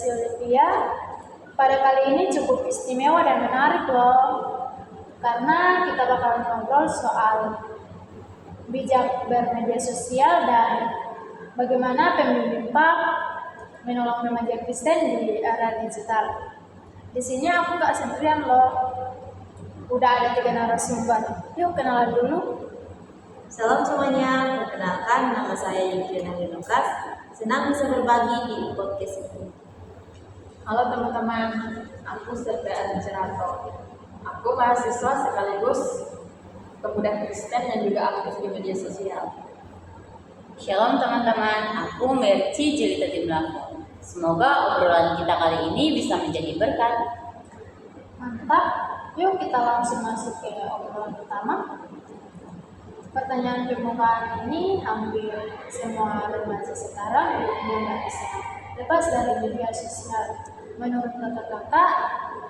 Sylvia. Pada kali ini cukup istimewa dan menarik loh, karena kita bakal ngobrol soal bijak bermedia sosial dan bagaimana pembimbing PAK menolong remaja Kristen di era digital. Di sini aku gak sendirian loh, udah ada 3 narasumber. Yuk kenalan dulu. Salam semuanya, perkenalkan nama saya Yudhiyana Lukas. Senang bisa berbagi di podcast ini. Halo teman-teman, aku Serda Adjarato. Aku mahasiswa sekaligus pemuda Kristen yang juga aktif di media sosial. Shalom teman-teman, aku Mercy Jelita Timlako. Semoga obrolan kita kali ini bisa menjadi berkat. Mantap, yuk kita langsung masuk ke obrolan utama. Pertanyaan permukaan ini hampir semua remaja sekarang belum bisa lepas dari media sosial. Menurut kakak-kakak,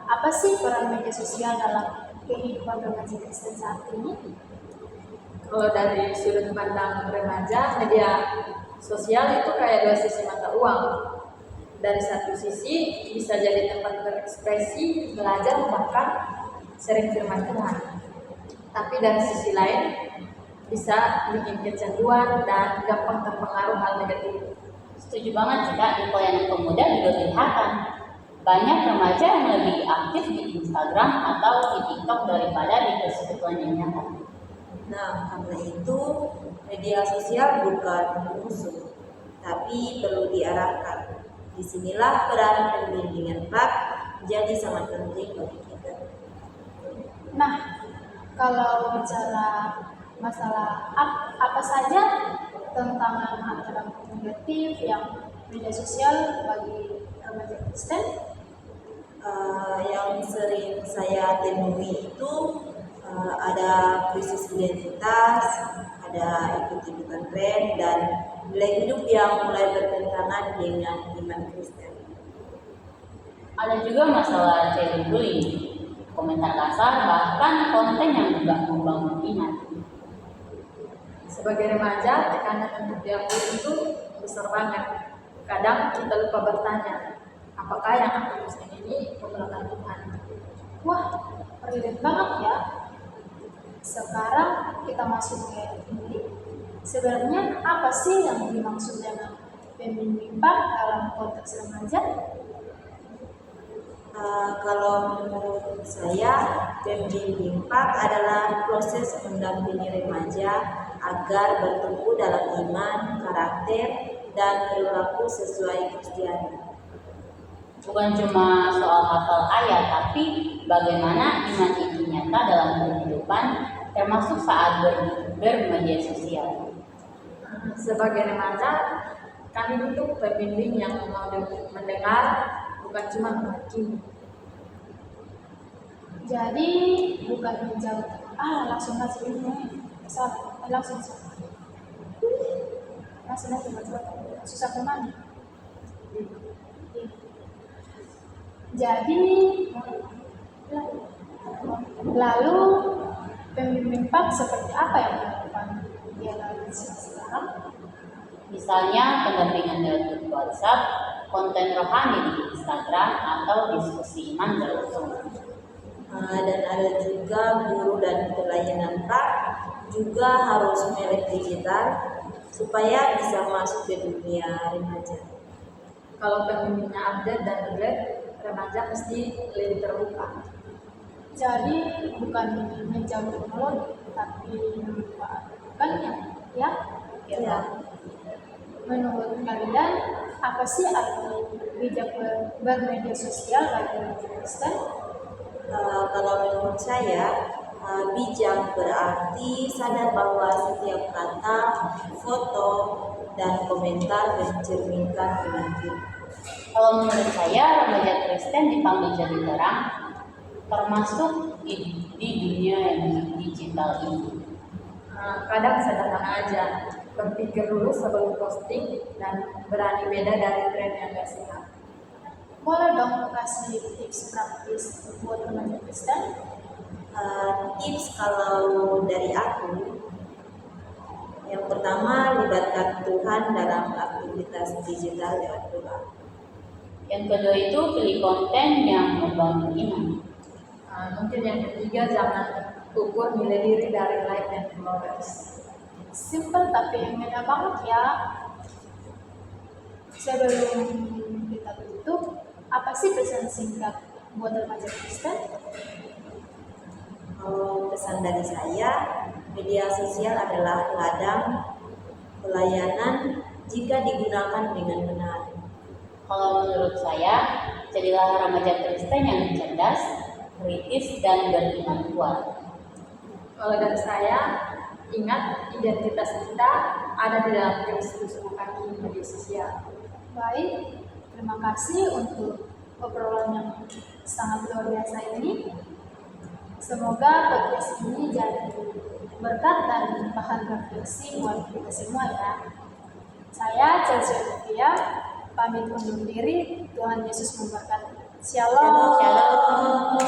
apa sih peran media sosial dalam kehidupan remaja Kristen saat ini? Kalau dari sudut pandang remaja, media sosial itu kayak 2 sisi mata uang. Dari satu sisi bisa jadi tempat berekspresi, belajar, bahkan sering firman Tuhan. Tapi dari sisi lain bisa bikin kecanduan dan gampang terpengaruh hal negatif. Setuju banget sih Kak, di pelayanan pemuda juga kelihatan. Banyak remaja yang lebih aktif di Instagram atau di TikTok daripada di persekutuan yang nyata. Nah, karena itu media sosial bukan musuh, tapi perlu diarahkan. Disinilah peran pembimbingan PAK jadi sangat penting bagi kita. Nah, kalau bicara masalah apa saja tantangan atau negatif yang media sosial bagi remaja Kristen? Yang sering saya temui itu ada krisis identitas, ada ikut-ikutan tren, dan nilai hidup yang mulai bertentangan dengan iman Kristen. Ada juga masalah cyberbullying, komentar kasar, bahkan konten yang tidak membangun iman. Sebagai remaja, tekanan untuk diakui itu besar banget. Kadang kita lupa bertanya, apakah yang aku posting ini memuliakan Tuhan? Wah, relate banget ya. Sekarang kita masuk ke inti. Sebenarnya apa sih yang dimaksud dengan pembimbing PAK dalam konteks remaja? Kalau menurut saya, pembimbing PAK adalah proses mendampingi remaja agar bertumbuh dalam iman, karakter, dan perilaku sesuai Kristiani. Bukan cuma soal hafal ayat, tapi bagaimana iman itu nyata dalam kehidupan, termasuk saat bermedia sosial. Sebagai remaja, kami butuh pembimbing yang mau mendengar, bukan cuma menghakimi. Jadi bukan menjawab, langsung aja ini, langsung aja susah kemana? Jadi lalu pembimbing PAK seperti apa yang dilakukan di era sekarang? Misalnya pendampingan lewat grup WhatsApp, konten rohani di Instagram, atau diskusi iman berlangsung. Dan ada juga guru dan pelayanan PAK juga harus melek digital supaya bisa masuk ke dunia remaja. Kalau pembimbingnya update dan relate, remaja pasti lebih terbuka. Jadi bukan menjauh teknologi, tapi memanfaatkannya, ya? Ya. Menurut kalian, apa sih arti bijak bermedia sosial bagi remaja Kristen? Kalau menurut saya, bijak berarti sadar bahwa setiap kata, foto, dan komentar mencerminkan iman kita. Kalau menurut saya, remaja Kristen dipanggil jadi terang, termasuk di dunia yang digital ini. Kadang sederhana aja, berpikir dulu sebelum posting dan berani beda dari tren yang gak sehat. Boleh dong kasih tips praktis buat remaja Kristen? Tips kalau dari aku, yang pertama libatkan Tuhan dalam aktivitas digital lewat doa. Yang kedua itu pilih konten yang membangun iman. Mungkin yang ketiga, jangan ukur nilai diri dari like dan followers. Simple tapi beda banget ya. Sebelum kita tutup, apa sih pesan singkat buat remaja Kristen? Kalau pesan dari saya, media sosial adalah ladang pelayanan jika digunakan dengan benar. Kalau menurut saya, jadilah remaja Kristen yang cerdas, kritis, dan beriman kuat. Kalau dari saya, ingat identitas kita ada di dalam Kristus, bukan di media sosial. Baik, terima kasih untuk obrolan yang sangat luar biasa ini. Semoga podcast ini jadi berkat dan bahan refleksi buat kita semua ya. Saya Chelsea Olivia, pamit undur diri. Tuhan Yesus memberkati. Shalom. Shalom.